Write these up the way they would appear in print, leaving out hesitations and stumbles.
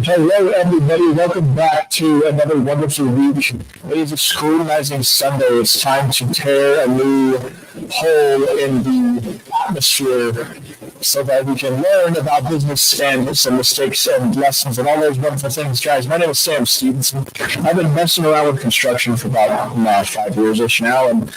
Hello, everybody. Welcome back to another wonderful week. It is a Scrutinizing Sunday. It's time to tear a new hole in the atmosphere so that we can learn about business and some mistakes and lessons and all those wonderful things. Guys, my name is Sam Stevenson. I've been messing around with construction for about 5 years-ish now, and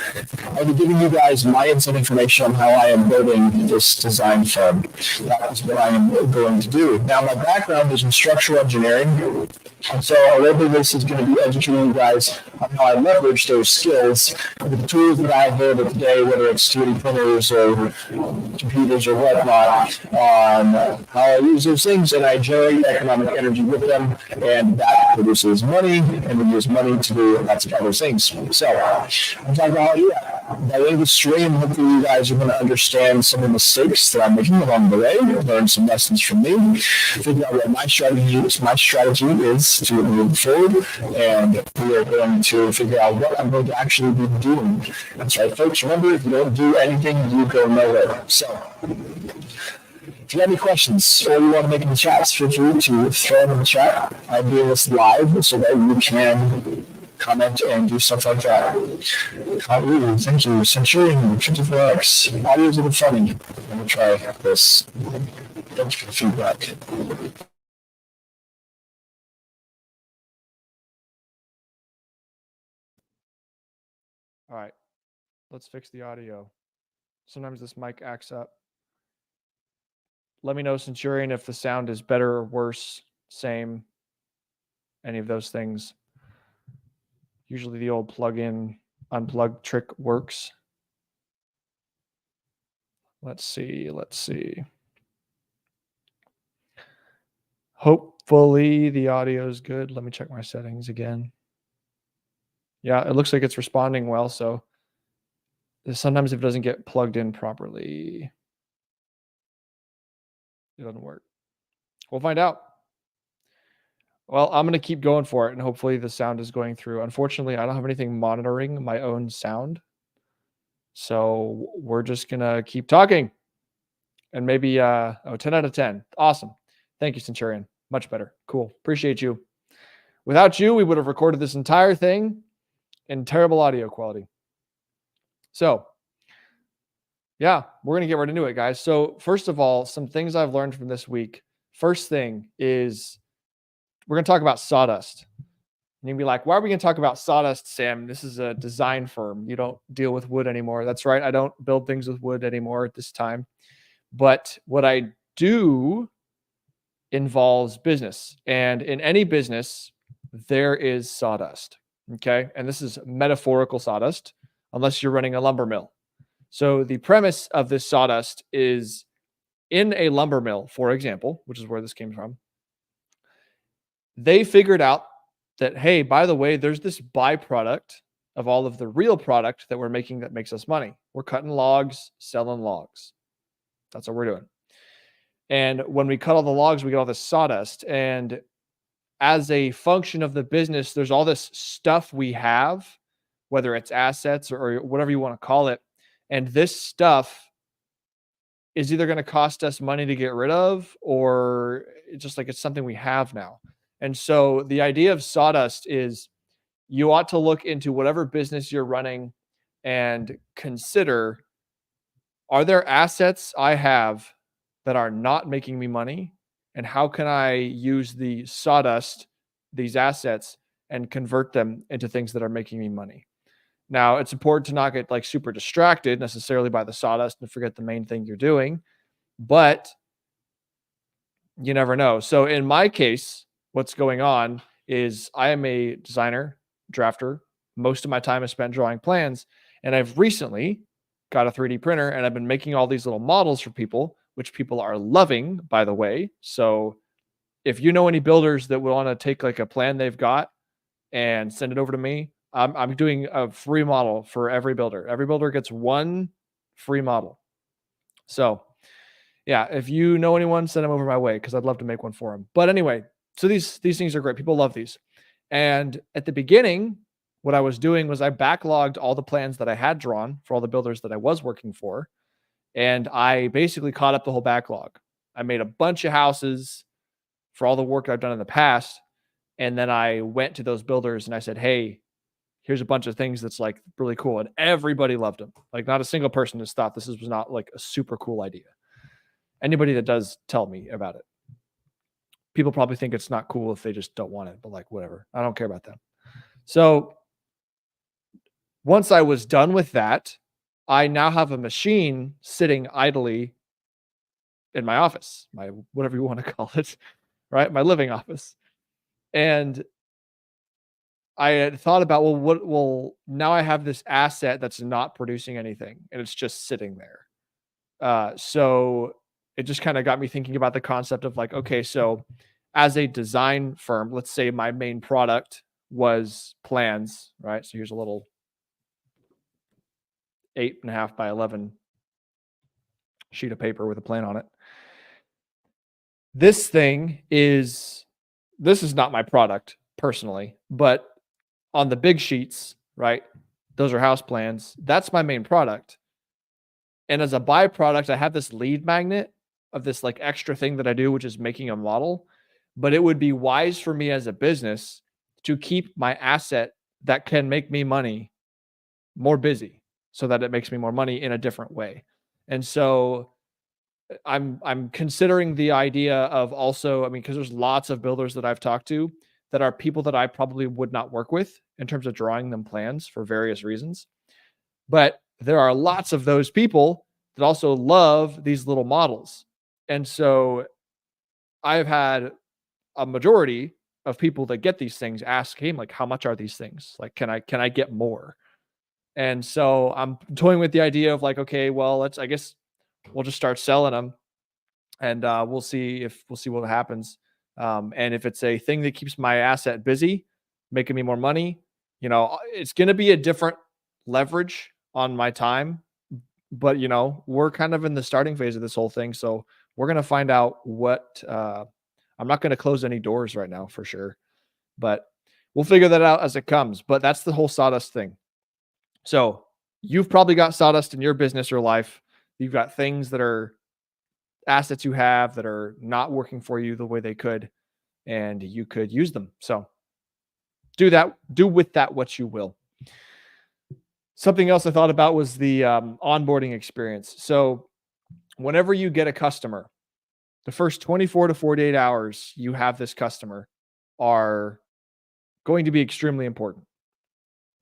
I'll be giving you guys my inside information on how I am building this design firm. That is what I am going to do. Now, my background is in structural engineering, and so a little bit of this is going to be educating you guys on how I leverage those skills with the tools that I have available today, whether it's 3D printers or computers or whatnot, on how I use those things, and I generate economic energy with them, and that produces money, and we use money to do lots of other things. So I'm talking about by the end of the stream, hopefully you guys are going to understand some of the mistakes that I'm making along the way, learn some lessons from me, figure out what my strategy is to move forward, and we are going to figure out what I'm going to actually be doing. That's right, folks. Remember, if you don't do anything, you go nowhere. So if you have any questions or you want to make in the chats, feel free to throw them in the chat. I'm doing this live so that you can comment and do stuff like that. Thank you. Centurion, 54X. Audio's a little funny. Let me try this. Thanks for the feedback. All right, let's fix the audio. Sometimes this mic acts up. Let me know, Centurion, if the sound is better or worse, same, any of those things. Usually the old plug-in unplug trick works. Let's see. Hopefully the audio is good. Let me check my settings again. Yeah, it looks like it's responding well, so sometimes if it doesn't get plugged in properly, it doesn't work. We'll find out. Well, I'm going to keep going for it, and hopefully the sound is going through. Unfortunately, I don't have anything monitoring my own sound, so we're just going to keep talking. And maybe 10 out of 10. Awesome. Thank you, Centurion. Much better. Cool. Appreciate you. Without you, we would have recorded this entire thing in terrible audio quality. So, yeah, we're going to get right into it, guys. So, first of all, some things I've learned from this week. First thing is we're going to talk about sawdust. And you'll be like, why are we going to talk about sawdust, Sam? This is a design firm. You don't deal with wood anymore. That's right. I don't build things with wood anymore at this time. But what I do involves business. And in any business, there is sawdust. Okay. And this is metaphorical sawdust, unless you're running a lumber mill. So the premise of this sawdust is in a lumber mill, for example, which is where this came from. They figured out that, hey, by the way, there's this byproduct of all of the real product that we're making that makes us money. We're cutting logs, selling logs. That's what we're doing. And when we cut all the logs, we get all this sawdust. And as a function of the business, there's all this stuff we have, whether it's assets or whatever you want to call it. And this stuff is either going to cost us money to get rid of, or just like it's something we have now. And so the idea of sawdust is you ought to look into whatever business you're running and consider, are there assets I have that are not making me money? And how can I use the sawdust, these assets, and convert them into things that are making me money? Now, it's important to not get like super distracted necessarily by the sawdust and forget the main thing you're doing, but you never know. So in my case, what's going on is I am a designer, drafter. Most of my time is spent drawing plans, and I've recently got a 3D printer, and I've been making all these little models for people, which people are loving, by the way. So if you know any builders that will want to take like a plan they've got and send it over to me, I'm doing a free model for every builder. Every builder gets one free model. So yeah, if you know anyone, send them over my way, because I'd love to make one for them. But anyway, so these things are great. People love these. And at the beginning, what I was doing was I backlogged all the plans that I had drawn for all the builders that I was working for. And I basically caught up the whole backlog. I made a bunch of houses for all the work I've done in the past. And then I went to those builders and I said, hey, here's a bunch of things that's like really cool. And everybody loved them. Like not a single person has thought was not like a super cool idea. Anybody that does tell me about it. People probably think it's not cool if they just don't want it, but like whatever. I don't care about them. So once I was done with that, I now have a machine sitting idly in my office, my whatever you want to call it, right? My living office. And I had thought about, now I have this asset that's not producing anything and it's just sitting there. So it just kind of got me thinking about the concept of like, okay, so as a design firm, let's say my main product was plans, right? So here's a little 8.5 by 11 sheet of paper with a plan on it. This is not my product personally, but on the big sheets, right? Those are house plans. That's my main product. And as a byproduct, I have this lead magnet of this like extra thing that I do, which is making a model. But it would be wise for me as a business to keep my asset that can make me money more busy so that it makes me more money in a different way. And so I'm considering the idea of also, I mean, because there's lots of builders that I've talked to that are people that I probably would not work with in terms of drawing them plans for various reasons. But there are lots of those people that also love these little models. And so I've had a majority of people that get these things ask him, like, how much are these things? Like, can I get more? And so I'm toying with the idea of like, okay, well, I guess we'll just start selling them and we'll see what happens. And if it's a thing that keeps my asset busy, making me more money, it's going to be a different leverage on my time. But we're kind of in the starting phase of this whole thing, so we're going to find out what. I'm not going to close any doors right now for sure, but we'll figure that out as it comes. But that's the whole sawdust thing. So you've probably got sawdust in your business or life. You've got things that are assets you have that are not working for you the way they could, and you could use them. So do with that what you will. Something else I thought about was the onboarding experience. So whenever you get a customer, the first 24 to 48 hours you have this customer are going to be extremely important.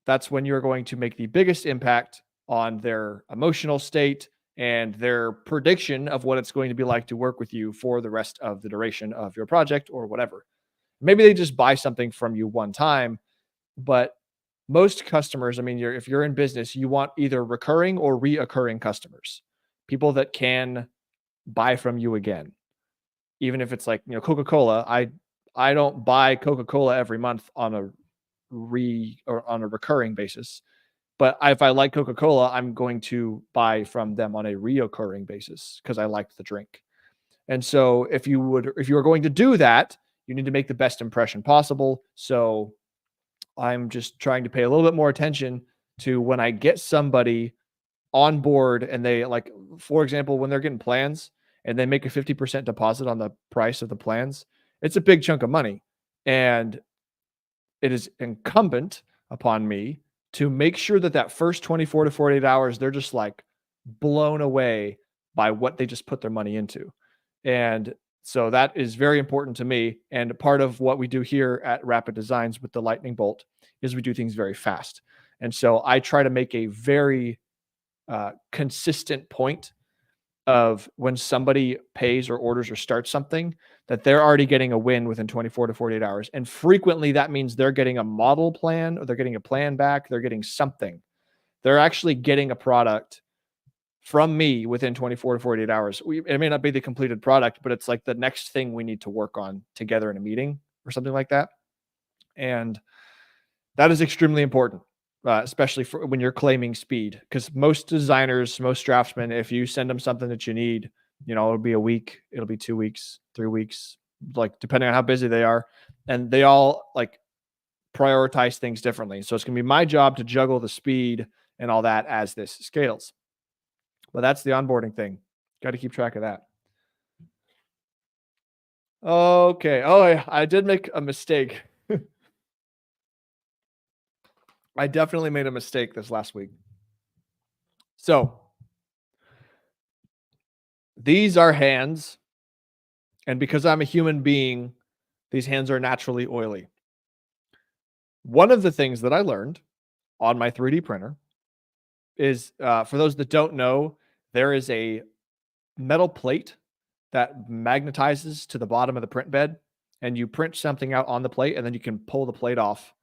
That's when you're going to make the biggest impact on their emotional state and their prediction of what it's going to be like to work with you for the rest of the duration of your project or whatever. Maybe they just buy something from you one time, but most customers, I mean, if you're in business, you want either recurring or reoccurring customers, people that can buy from you again. Even if it's like, Coca-Cola, I don't buy Coca-Cola every month on a recurring basis. But if I like Coca-Cola, I'm going to buy from them on a reoccurring basis because I like the drink. And so if you are going to do that, you need to make the best impression possible. So I'm just trying to pay a little bit more attention to when I get somebody on board and they like, for example, when they're getting plans and they make a 50% deposit on the price of the plans, it's a big chunk of money. And it is incumbent upon me to make sure that first 24 to 48 hours, they're just like blown away by what they just put their money into. And so that is very important to me. And part of what we do here at Rapid Designs with the Lightning Bolt is we do things very fast. And so I try to make a very consistent point of when somebody pays or orders or starts something, that they're already getting a win within 24 to 48 hours. And frequently that means they're getting a model plan or they're getting a plan back. They're getting something. They're actually getting a product from me within 24 to 48 hours. It may not be the completed product, but it's like the next thing we need to work on together in a meeting or something like that. And that is extremely important. Especially for when you're claiming speed, because most designers, most draftsmen, if you send them something that you need, it'll be a week, it'll be 2 weeks, 3 weeks, like depending on how busy they are. And they all like prioritize things differently. So it's going to be my job to juggle the speed and all that as this scales. But that's the onboarding thing. Got to keep track of that. Okay. Oh, I did make a mistake. I definitely made a mistake this last week. So these are hands, and because I'm a human being, these hands are naturally oily. One of the things that I learned on my 3D printer is, for those that don't know, there is a metal plate that magnetizes to the bottom of the print bed, and you print something out on the plate, and then you can pull the plate off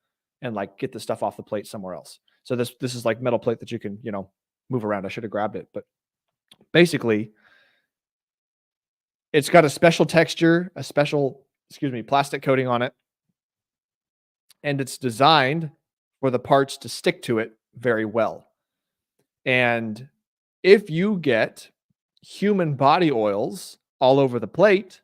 and like get the stuff off the plate somewhere else. So this is like metal plate that you can move around. I should have grabbed it, but basically, it's got a special texture, a special plastic coating on it, and it's designed for the parts to stick to it very well. And if you get human body oils all over the plate,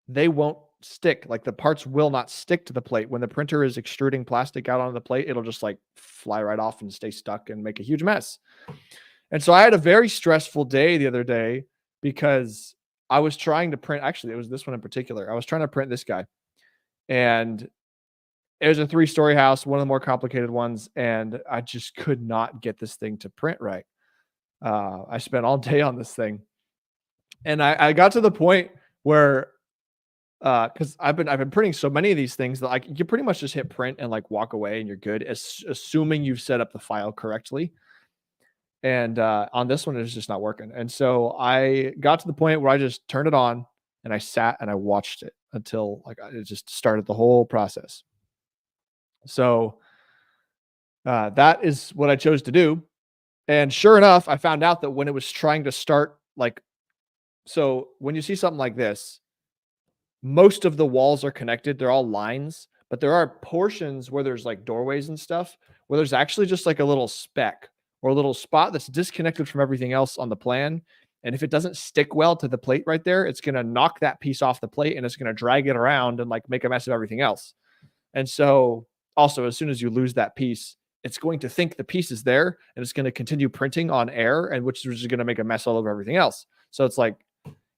they won't stick. Like the parts will not stick to the plate. When the printer is extruding plastic out onto the plate, it'll just like fly right off and stay stuck and make a huge mess. And so I had a very stressful day the other day because I was trying to print, actually, it was this one in particular. I was trying to print this guy, and it was a 3-story house, one of the more complicated ones, and I just could not get this thing to print right. I spent all day on this thing, and I got to the point where, because I've been printing so many of these things that like you pretty much just hit print and like walk away and you're good, assuming you've set up the file correctly. And on this one, it's just not working. And so I got to the point where I just turned it on and I sat and I watched it until like it just started the whole process. So that is what I chose to do. And sure enough, I found out that when it was trying to start, like, so when you see something like this, most of the walls are connected. They're all lines, but there are portions where there's like doorways and stuff where there's actually just like a little speck or a little spot that's disconnected from everything else on the plan. And if it doesn't stick well to the plate right there, it's going to knock that piece off the plate and it's going to drag it around and like make a mess of everything else. And so also, as soon as you lose that piece, it's going to think the piece is there and it's going to continue printing on air, and which is going to make a mess all over everything else. So it's like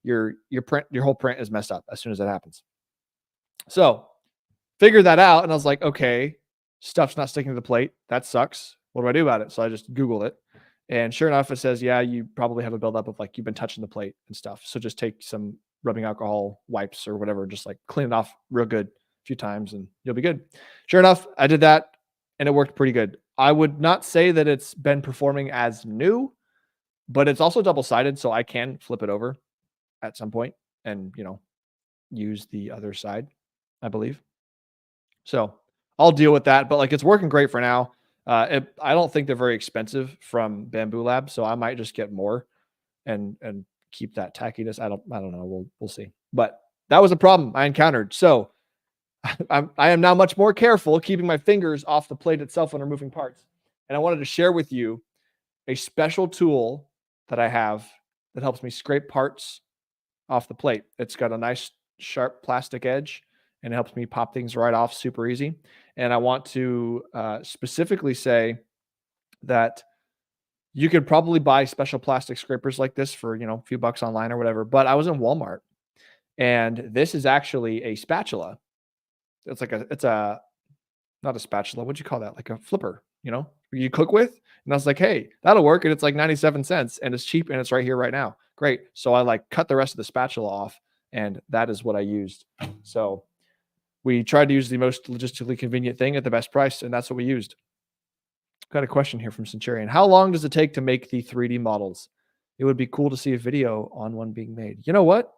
your whole print is messed up as soon as that happens. So figured that out, and I was like, okay, stuff's not sticking to the plate. That sucks. What do I do about it? So I just Googled it, and sure enough, it says, yeah, you probably have a buildup of like you've been touching the plate and stuff. So just take some rubbing alcohol wipes or whatever, just like clean it off real good a few times, and you'll be good. Sure enough, I did that, and it worked pretty good. I would not say that it's been performing as new, but it's also double-sided, so I can flip it over at some point and use the other side, I believe. So I'll deal with that, but like it's working great for now. I don't think they're very expensive from Bamboo Lab, so I might just get more and keep that tackiness. I don't know. We'll see. But that was a problem I encountered. So I am now much more careful keeping my fingers off the plate itself when I'm moving parts. And I wanted to share with you a special tool that I have that helps me scrape parts off the plate. It's got a nice sharp plastic edge and it helps me pop things right off super easy. And I want to specifically say that you could probably buy special plastic scrapers like this for, a few bucks online or whatever. But I was in Walmart, and this is actually a spatula. It's not a spatula. What'd you call that? Like a flipper, you cook with. And I was like, hey, that'll work. And it's like 97 cents and it's cheap and it's right here right now. Great. So I like cut the rest of the spatula off, and that is what I used. So we tried to use the most logistically convenient thing at the best price, and that's what we used. Got a question here from Centurion. How long does it take to make the 3D models? It would be cool to see a video on one being made. You know what?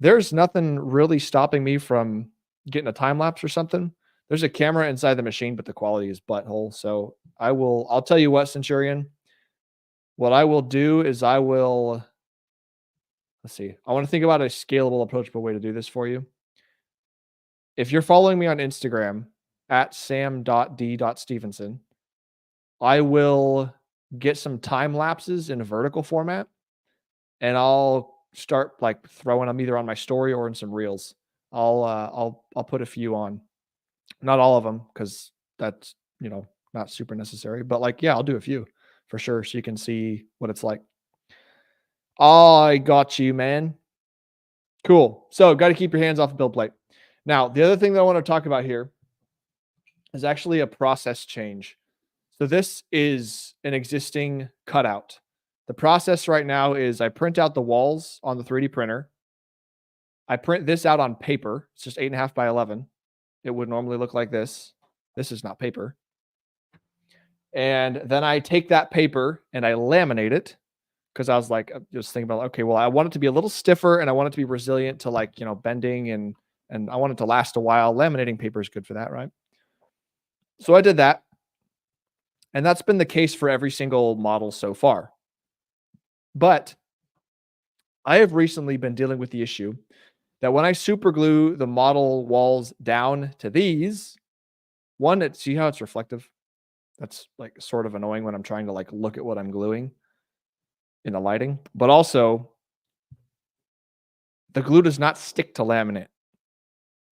There's nothing really stopping me from getting a time lapse or something. There's a camera inside the machine, but the quality is butthole. So I'll tell you what, Centurion, what I will do is let's see. I want to think about a scalable, approachable way to do this for you. If you're following me on Instagram at sam.d.stevenson, I will get some time lapses in a vertical format, and I'll start like throwing them either on my story or in some reels. I'll put a few on, not all of them, because that's not super necessary. But like, yeah, I'll do a few for sure, so you can see what it's like. I got you, man. Cool. So got to keep your hands off the build plate. Now, the other thing that I want to talk about here is actually a process change. So this is an existing cutout. The process right now is I print out the walls on the 3D printer. I print this out on paper. It's just 8.5 by 11. It would normally look like this. This is not paper. And then I take that paper and I laminate it because I was like, just thinking about, okay, well, I want it to be a little stiffer and I want it to be resilient to like, bending and I want it to last a while. Laminating paper is good for that, right? So I did that. And that's been the case for every single model so far. But I have recently been dealing with the issue that when I super glue the model walls down to these, see how it's reflective? That's like sort of annoying when I'm trying to like look at what I'm gluing in the lighting, but also the glue does not stick to laminate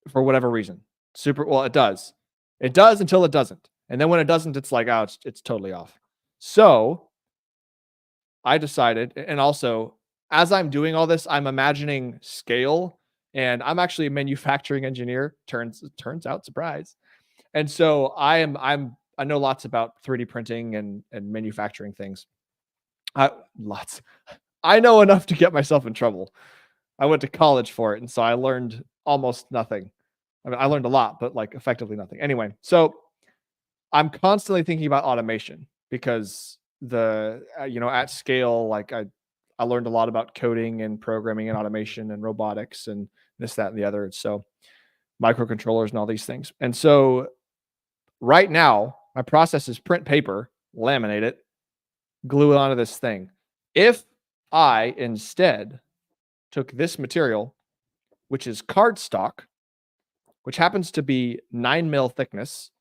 for whatever reason. It does. It does until it doesn't. And then when it doesn't, it's like, oh, it's totally off. So I decided, and also as I'm doing all this, I'm imagining scale, and I'm actually a manufacturing engineer. Turns out, surprise. And so I know lots about 3D printing and manufacturing things. Lots. I know enough to get myself in trouble. I went to college for it, and so I learned almost nothing. I mean, I learned a lot, but like effectively nothing. Anyway, so I'm constantly thinking about automation because at scale, like I learned a lot about coding and programming and automation and robotics and this, that, and the other. So microcontrollers and all these things. And so right now, my process is print paper, laminate it, glue it onto this thing. If I instead took this material, which is cardstock, which happens to be 9 mil thickness,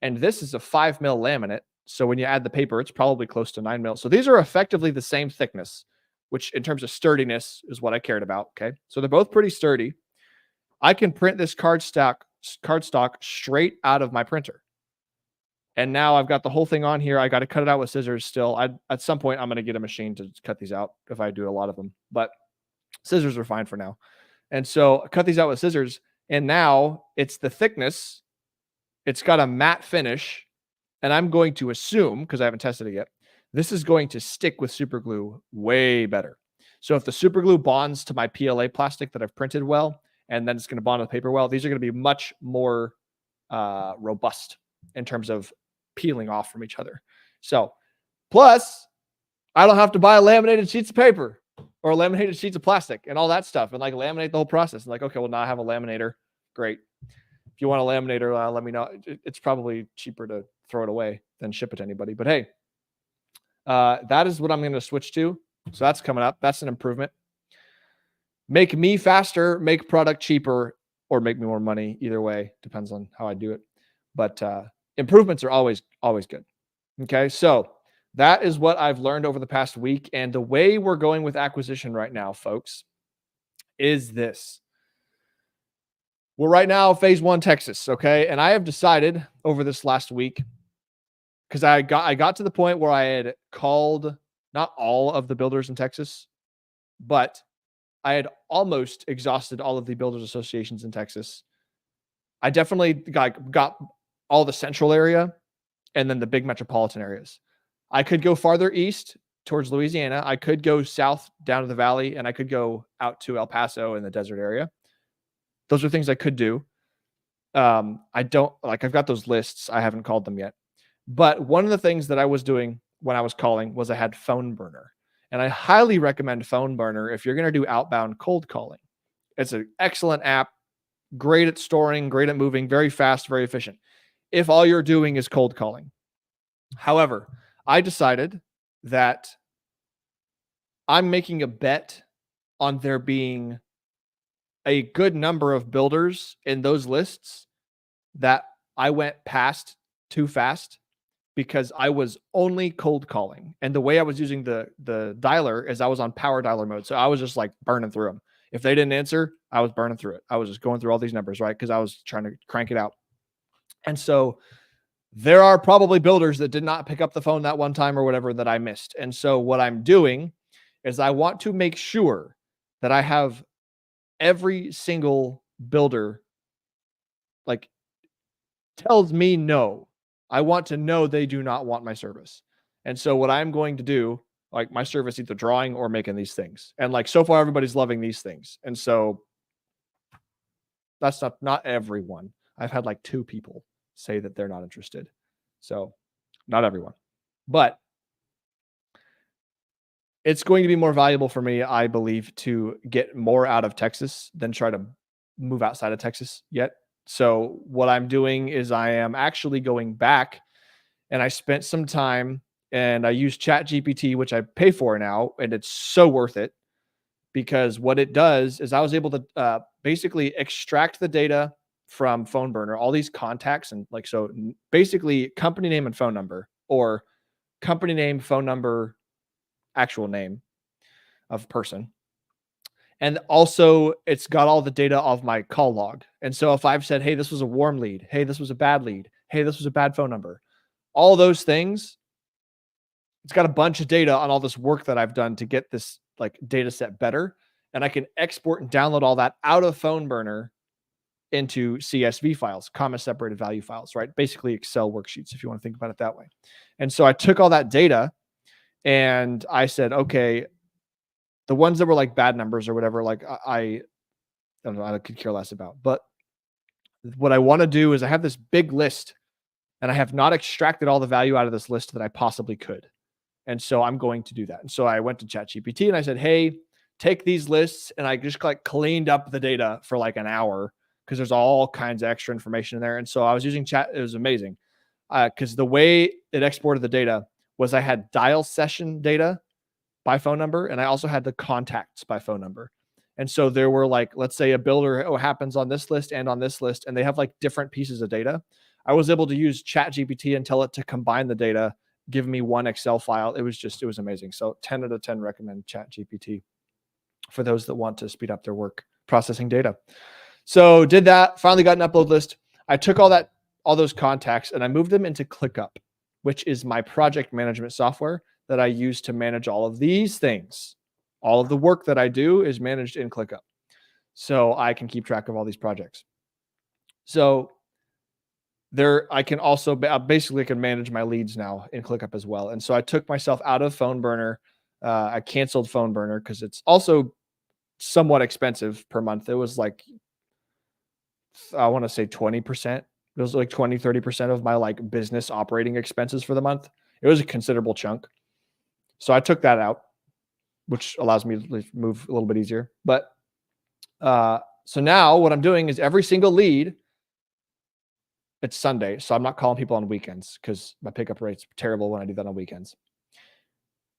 and this is a 5 mil laminate. So when you add the paper, it's probably close to 9 mil. So these are effectively the same thickness, which in terms of sturdiness is what I cared about. Okay. So they're both pretty sturdy. I can print this cardstock straight out of my printer. And now I've got the whole thing on here. I got to cut it out with scissors still. At some point, I'm going to get a machine to cut these out if I do a lot of them. But scissors are fine for now. And so I cut these out with scissors. And now it's the thickness. It's got a matte finish. And I'm going to assume, because I haven't tested it yet, this is going to stick with super glue way better. So if the super glue bonds to my PLA plastic that I've printed well, and then it's going to bond with paper well, these are going to be much more robust in terms of peeling off from each other. So plus I don't have to buy laminated sheets of paper or laminated sheets of plastic and all that stuff and like laminate the whole process. And like, okay, well now I have a laminator. Great. If you want a laminator, let me know. It's probably cheaper to throw it away than ship it to anybody. But hey, that is what I'm going to switch to. So that's coming up. That's an improvement. Make me faster, make product cheaper, or make me more money. Either way, depends on how I do it. But improvements are always good. Okay, so that is what I've learned over the past week. And the way we're going with acquisition right now, folks, is this. We're right now phase 1 Texas, okay? And I have decided over this last week, because I got to the point where I had called not all of the builders in Texas, but I had almost exhausted all of the builders associations in Texas. I definitely got all the central area and then the big metropolitan areas. I could go farther east towards Louisiana. I could go south down to the valley, and I could go out to El Paso in the desert area. Those are things I could do. I've got those lists. I haven't called them yet. But one of the things that I was doing when I was calling was I had Phone Burner. And I highly recommend Phone Burner if you're going to do outbound cold calling. It's an excellent app, great at storing, great at moving, very fast, very efficient, if all you're doing is cold calling. However, I decided that I'm making a bet on there being a good number of builders in those lists that I went past too fast because I was only cold calling. And the way I was using the dialer is I was on power dialer mode. So I was just like burning through them. If they didn't answer, I was burning through it. I was just going through all these numbers, right? Because I was trying to crank it out. And so there are probably builders that did not pick up the phone that one time or whatever that I missed. And so what I'm doing is I want to make sure that I have every single builder like tells me no. I want to know they do not want my service. And so what I'm going to do, like my service, either drawing or making these things. And like so far, everybody's loving these things. And so that's not everyone. I've had like 2 people say that they're not interested. So not everyone. But it's going to be more valuable for me, I believe, to get more out of Texas than try to move outside of Texas yet. So what I'm doing is I am actually going back, and I spent some time and I use ChatGPT, which I pay for now, and it's so worth it because what it does is I was able to basically extract the data from phone burner, all these contacts, and like, so basically company name and phone number, or company name, phone number, actual name of person. And also it's got all the data of my call log. And so if I've said, hey, this was a warm lead, hey, this was a bad lead, hey, this was a bad phone number, all those things, it's got a bunch of data on all this work that I've done to get this like data set better. And I can export and download all that out of phone burner into CSV files, comma separated value files, right? Basically Excel worksheets, if you want to think about it that way. And so I took all that data and I said, okay, the ones that were like bad numbers or whatever, like I don't know, I could care less about. But what I want to do is I have this big list and I have not extracted all the value out of this list that I possibly could. And so I'm going to do that. And so I went to ChatGPT and I said, hey, take these lists. And I just like cleaned up the data for like an hour because there's all kinds of extra information in there. And so I was using chat. It was amazing because the way it exported the data was I had dial session data by phone number, and I also had the contacts by phone number. And so there were like, let's say a builder happens on this list and on this list, and they have like different pieces of data. I was able to use ChatGPT and tell it to combine the data, give me one Excel file. It was amazing. So 10 out of 10 recommend ChatGPT for those that want to speed up their work processing data. So did that, finally got an upload list. I took all those contacts and I moved them into ClickUp, which is my project management software that I use to manage all of these things. All of the work that I do is managed in ClickUp. So I can keep track of all these projects. So I can also basically I can manage my leads now in ClickUp as well. And so I took myself out of phone burner. I canceled phone burner because it's also somewhat expensive per month. It was like, I want to say 20%. It was like 20, 30% of my like business operating expenses for the month. It was a considerable chunk. So I took that out, which allows me to move a little bit easier. But so now what I'm doing is every single lead, it's Sunday. So I'm not calling people on weekends because my pickup rate's terrible when I do that on weekends.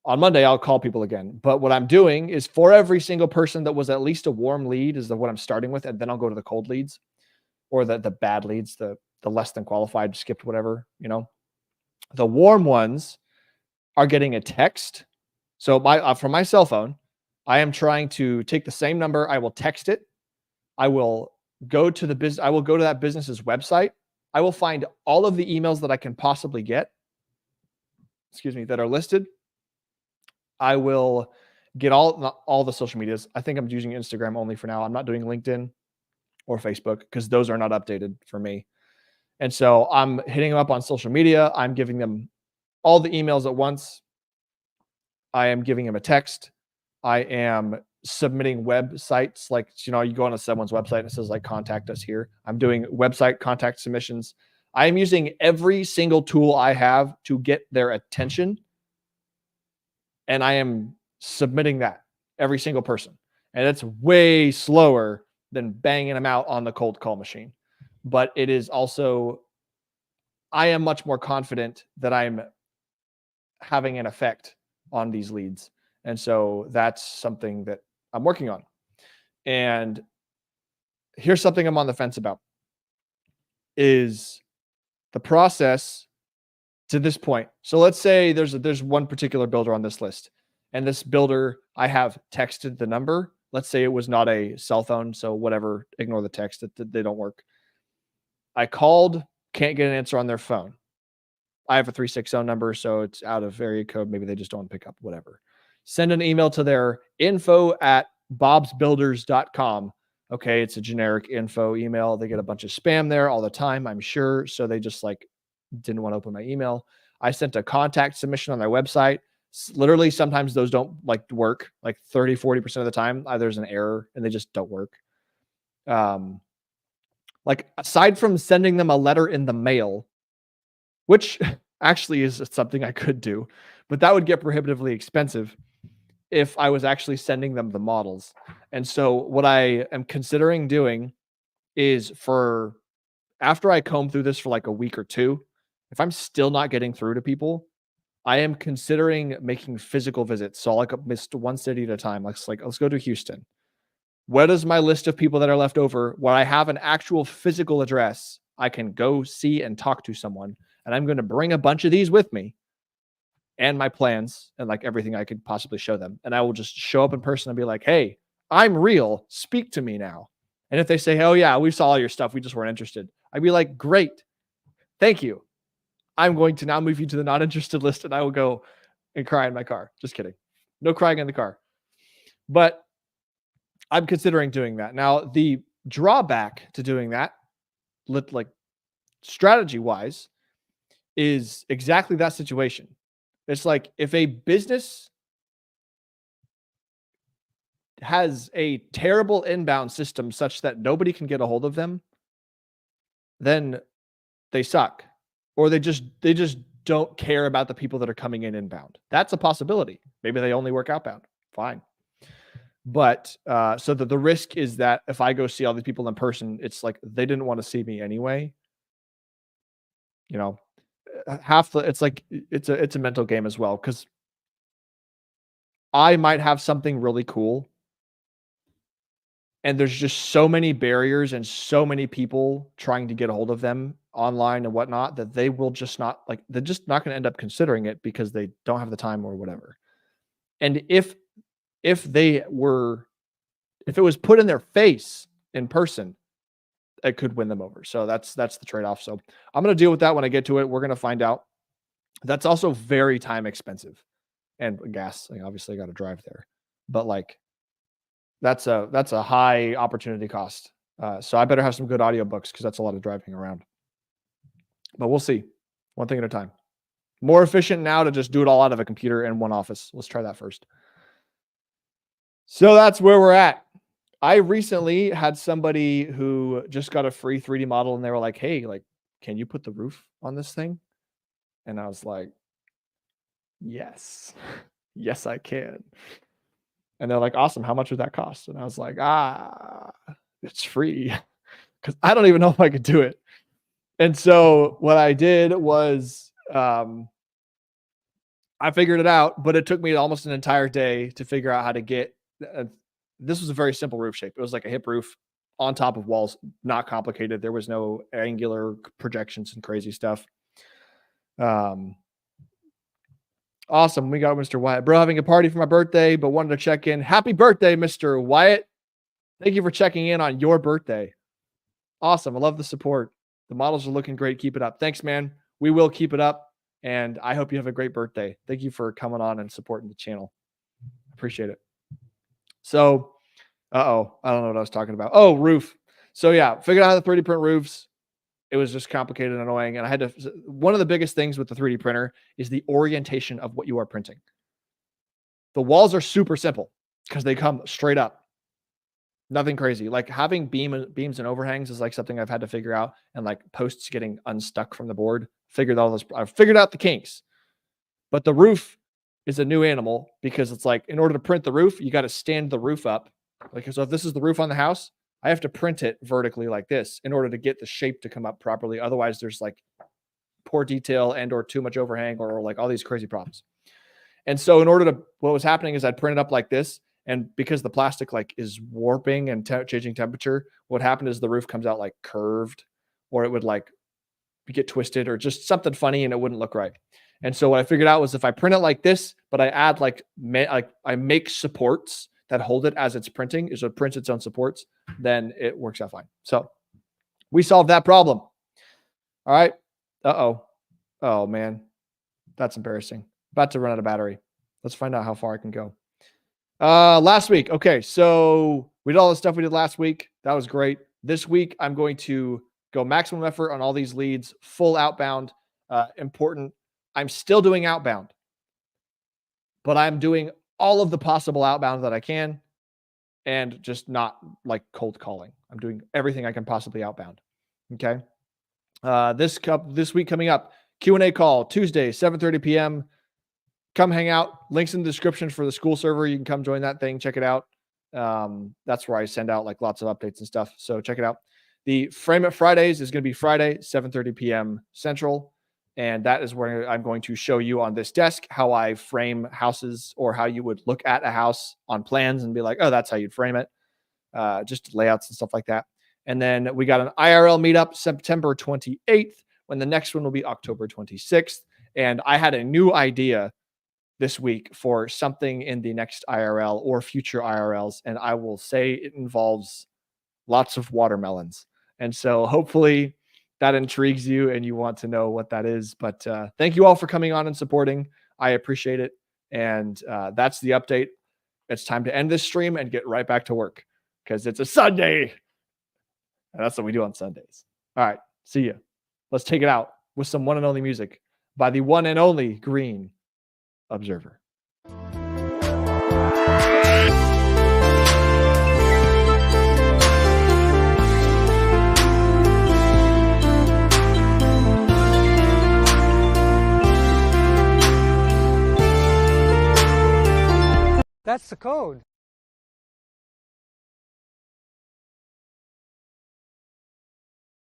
On Monday, I'll call people again. But what I'm doing is for every single person that was at least a warm lead is what I'm starting with. And then I'll go to the cold leads or the bad leads, the less than qualified, skipped whatever, The warm ones are getting a text. So from my cell phone, I am trying to take the same number. I will text it. I will go to that business's website. I will find all of the emails that I can possibly get, that are listed. I will get all the social medias. I think I'm using Instagram only for now. I'm not doing LinkedIn or Facebook because those are not updated for me. And so I'm hitting them up on social media. I'm giving them all the emails at once. I am giving them a text. I am submitting websites. Like, you go on someone's website and it says like, contact us here. I'm doing website contact submissions. I am using every single tool I have to get their attention. And I am submitting that every single person. And it's way slower than banging them out on the cold call machine. But it is also, I am much more confident that I'm having an effect on these leads. And so that's something that I'm working on. And here's something I'm on the fence about is the process to this point. So let's say there's one particular builder on this list, and this builder, I have texted the number. Let's say it was not a cell phone. So whatever, ignore the text, that they don't work. I called, can't get an answer on their phone. I have a 360 number, so it's out of area code. Maybe they just don't pick up, whatever. Send an email to their info@bobsbuilders.com okay, it's a generic info email. They get a bunch of spam there all the time, I'm sure. So they just like didn't want to open my email. I sent a contact submission on their website. Literally, sometimes those don't like work, like 30-40% of the time. There's an error and they just don't work. Like aside from sending them a letter in the mail, which actually is something I could do, but that would get prohibitively expensive if I was actually sending them the models. And so what I am considering doing is for after I comb through this for like a week or two, if I'm still not getting through to people, I am considering making physical visits. So I'll like miss one city at a time. Let's go to Houston. What is my list of people that are left over where I have an actual physical address I can go see and talk to someone? And I'm going to bring a bunch of these with me and my plans and like everything I could possibly show them. And I will just show up in person and be like, hey, I'm real. Speak to me now. And if they say, oh, yeah, we saw all your stuff, we just weren't interested, I'd be like, great. Thank you. I'm going to now move you to the not interested list and I will go and cry in my car. Just kidding. No crying in the car. But I'm considering doing that. Now, the drawback to doing that, like strategy wise, is exactly that situation. It's like if a business has a terrible inbound system such that nobody can get a hold of them, then they suck. Or they just don't care about the people that are coming in inbound. That's a possibility. Maybe they only work outbound. Fine. But so the risk is that if I go see all these people in person, it's like they didn't want to see me anyway. You know, it's a mental game as well, because I might have something really cool and there's just so many barriers and so many people trying to get a hold of them online and whatnot that they will just not like, they're just not going to end up considering it because they don't have the time or whatever. And if it was put in their face in person, it could win them over. So that's the trade-off. So I'm going to deal with that when I get to it. We're going to find out. That's also very time expensive and gas. Like, obviously I got to drive there, but like that's a high opportunity cost. So I better have some good audiobooks because that's a lot of driving around. But we'll see. One thing at a time. More efficient now to just do it all out of a computer in one office. Let's try that first. So that's where we're at. I recently had somebody who just got a free 3D model and they were like, hey, like, can you put the roof on this thing? And I was like, yes, yes, I can. And they're like, awesome. How much would that cost? And I was like, it's free, because I don't even know if I could do it. And so what I did was I figured it out, but it took me almost an entire day to figure out how to get this was a very simple roof shape. It was like a hip roof on top of walls, not complicated. There was no angular projections and crazy stuff. Awesome. We got Mr. Wyatt. Bro, having a party for my birthday, but wanted to check in. Happy birthday, Mr. Wyatt. Thank you for checking in on your birthday. Awesome. I love the support. The models are looking great. Keep it up. Thanks, man. We will keep it up. And I hope you have a great birthday. Thank you for coming on and supporting the channel. Appreciate it. So, I don't know what I was talking about. Oh, roof. So yeah, figured out how to 3D print roofs. It was just complicated and annoying. And I had to, one of the biggest things with the 3D printer is the orientation of what you are printing. The walls are super simple because they come straight up. Nothing crazy. Like having beams and overhangs is like something I've had to figure out, and like posts getting unstuck from the board. I've figured out the kinks. But the roof is a new animal because it's like, in order to print the roof, you got to stand the roof up. Like, so if this is the roof on the house, I have to print it vertically like this in order to get the shape to come up properly. Otherwise, there's like poor detail and or too much overhang or like all these crazy problems. And so what was happening is I'd print it up like this. And because the plastic like is warping and changing temperature, what happened is the roof comes out like curved, or it would like get twisted or just something funny and it wouldn't look right. And so what I figured out was if I print it like this, but I add I make supports that hold it as it's printing, so it prints its own supports, then it works out fine. So we solved that problem. All right. Oh man, that's embarrassing. About to run out of battery. Let's find out how far I can go. Last week. Okay. So we did all the stuff we did last week. That was great. This week, I'm going to go maximum effort on all these leads, full outbound, important. I'm still doing outbound, but I'm doing all of the possible outbound that I can and just not like cold calling. I'm doing everything I can possibly outbound. Okay. This week coming up, Q&A call Tuesday, 7:30 p.m. Come hang out. Links in the description for the school server. You can come join that thing. Check it out. That's where I send out like lots of updates and stuff. So check it out. The Frame It Fridays is going to be Friday, 7:30 p.m. Central. And that is where I'm going to show you on this desk how I frame houses, or how you would look at a house on plans and be like, oh, that's how you'd frame it. Just layouts and stuff like that. And then we got an IRL meetup September 28th, when the next one will be October 26th. And I had a new idea this week for something in the next IRL or future IRLs. And I will say it involves lots of watermelons. And so hopefully that intrigues you and you want to know what that is. But thank you all for coming on and supporting. I appreciate it. And that's the update. It's time to end this stream and get right back to work, because it's a Sunday. And that's what we do on Sundays. All right. See you. Let's take it out with some one and only music by the one and only Green Observer. That's the code.